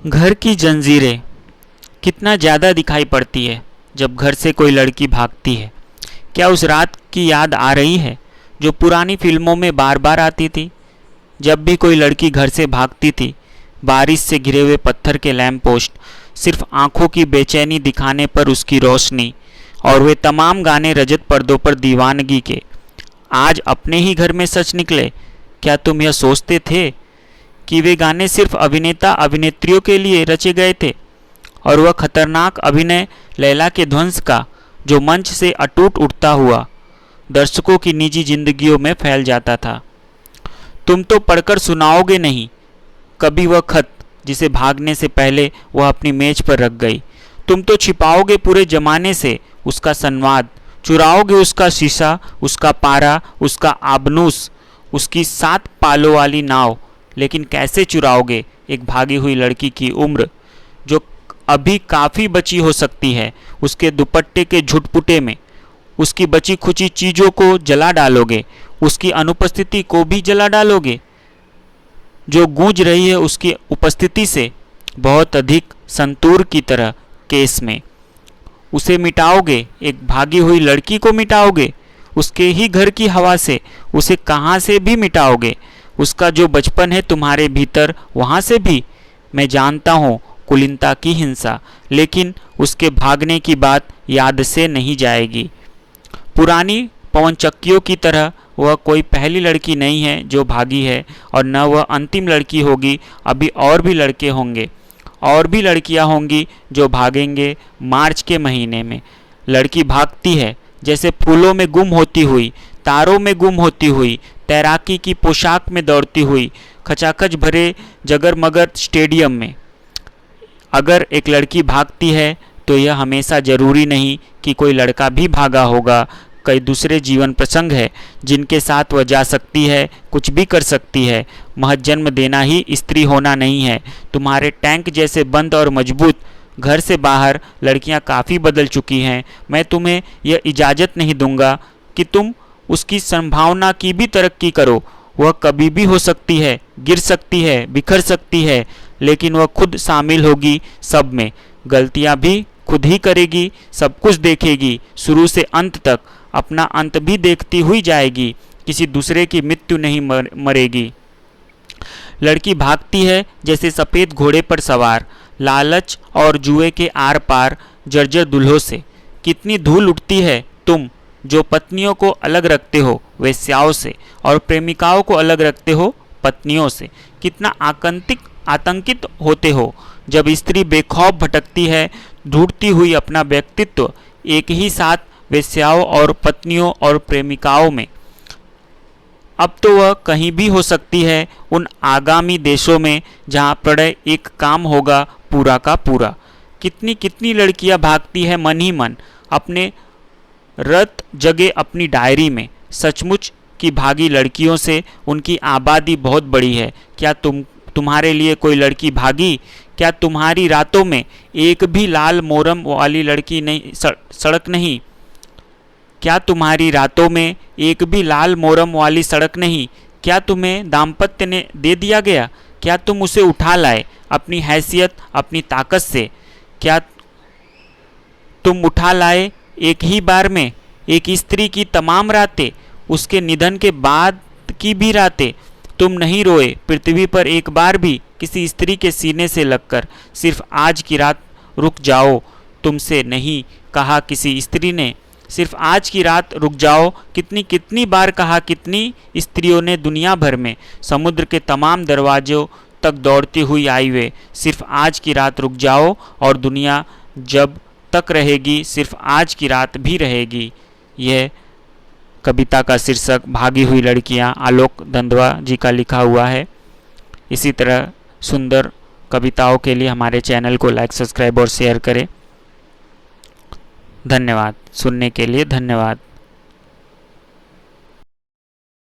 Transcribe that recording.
घर की जंजीरें कितना ज़्यादा दिखाई पड़ती है जब घर से कोई लड़की भागती है। क्या उस रात की याद आ रही है जो पुरानी फिल्मों में बार बार आती थी? जब भी कोई लड़की घर से भागती थी, बारिश से घिरे हुए पत्थर के लैंप पोस्ट, सिर्फ आंखों की बेचैनी दिखाने पर उसकी रोशनी, और वे तमाम गाने रजत पर्दों पर दीवानगी के आज अपने ही घर में सच निकले। क्या तुम यह सोचते थे कि वे गाने सिर्फ अभिनेता अभिनेत्रियों के लिए रचे गए थे और वह खतरनाक अभिनय लैला के ध्वंस का जो मंच से अटूट उठता हुआ दर्शकों की निजी जिंदगियों में फैल जाता था? तुम तो पढ़कर सुनाओगे नहीं कभी वह खत जिसे भागने से पहले वह अपनी मेज पर रख गई। तुम तो छिपाओगे पूरे जमाने से उसका संवाद, चुराओगे उसका शीशा, उसका पारा, उसका आबनूस, उसकी 7 पालों वाली नाव। लेकिन कैसे चुराओगे एक भागी हुई लड़की की उम्र जो अभी काफ़ी बची हो सकती है? उसके दुपट्टे के झुटपुटे में उसकी बची खुची चीज़ों को जला डालोगे, उसकी अनुपस्थिति को भी जला डालोगे जो गूंज रही है उसकी उपस्थिति से बहुत अधिक संतूर की तरह केस में। उसे मिटाओगे, एक भागी हुई लड़की को मिटाओगे, उसके ही घर की हवा से। उसे कहाँ से भी मिटाओगे, उसका जो बचपन है तुम्हारे भीतर वहाँ से भी। मैं जानता हूँ कुलीनता की हिंसा, लेकिन उसके भागने की बात याद से नहीं जाएगी। पुरानी पवनचक्कियों की तरह वह कोई पहली लड़की नहीं है जो भागी है, और न वह अंतिम लड़की होगी। अभी और भी लड़के होंगे, और भी लड़कियां होंगी जो भागेंगे मार्च के महीने में। लड़की भागती है जैसे फूलों में गुम होती हुई, तारों में गुम होती हुई, तैराकी की पोशाक में दौड़ती हुई, खचाखच भरे जगरमगर स्टेडियम में। अगर एक लड़की भागती है तो यह हमेशा ज़रूरी नहीं कि कोई लड़का भी भागा होगा। कई दूसरे जीवन प्रसंग है जिनके साथ वह जा सकती है, कुछ भी कर सकती है। महज जन्म देना ही स्त्री होना नहीं है। तुम्हारे टैंक जैसे बंद और मजबूत घर से बाहर लड़कियां काफ़ी बदल चुकी हैं। मैं तुम्हें यह इजाज़त नहीं दूंगा कि तुम उसकी संभावना की भी तरक्की करो। वह कभी भी हो सकती है, गिर सकती है, बिखर सकती है, लेकिन वह खुद शामिल होगी सब में। गलतियां भी खुद ही करेगी, सब कुछ देखेगी, शुरू से अंत तक अपना अंत भी देखती हुई जाएगी। किसी दूसरे की मृत्यु नहीं मरेगी। लड़की भागती है जैसे सफ़ेद घोड़े पर सवार, लालच और जुए के आर पार जर्जर दुल्हों से। कितनी धूल उठती है तुम जो पत्नियों को अलग रखते हो वेश्याओं से, और प्रेमिकाओं को अलग रखते हो पत्नियों से। कितना आतंकित होते हो जब स्त्री बेखौफ भटकती है, ढूंढती हुई अपना व्यक्तित्व एक ही साथ वेश्याओं और पत्नियों और प्रेमिकाओं में। अब तो वह कहीं भी हो सकती है, उन आगामी देशों में जहाँ प्रणय एक काम होगा पूरा का पूरा। कितनी कितनी लड़कियां भागती है मन ही मन, अपने रत जगह अपनी डायरी में। सचमुच की भागी लड़कियों से उनकी आबादी बहुत बड़ी है। क्या तुम्हारे लिए कोई लड़की भागी? क्या तुम्हारी रातों में एक भी लाल मोरम वाली लड़की नहीं सड़क नहीं? क्या तुम्हारी रातों में एक भी लाल मोरम वाली सड़क नहीं? क्या तुम्हें दाम्पत्य ने दे दिया गया? क्या तुम उसे उठा लाए अपनी हैसियत, अपनी ताकत से? क्या तुम उठा लाए एक ही बार में एक स्त्री की तमाम रातें, उसके निधन के बाद की भी रातें? तुम नहीं रोए पृथ्वी पर एक बार भी किसी स्त्री के सीने से लगकर? सिर्फ आज की रात रुक जाओ, तुमसे नहीं कहा किसी स्त्री ने। सिर्फ आज की रात रुक जाओ कितनी कितनी बार कहा कितनी स्त्रियों ने दुनिया भर में। समुद्र के तमाम दरवाजों तक दौड़ती हुई आई वे। सिर्फ आज की रात रुक जाओ, और दुनिया जब तक रहेगी सिर्फ आज की रात भी रहेगी। यह कविता का शीर्षक भागी हुई लड़कियां आलोक दंदवा जी का लिखा हुआ है। इसी तरह सुंदर कविताओं के लिए हमारे चैनल को लाइक, सब्सक्राइब और शेयर करें। धन्यवाद। सुनने के लिए धन्यवाद।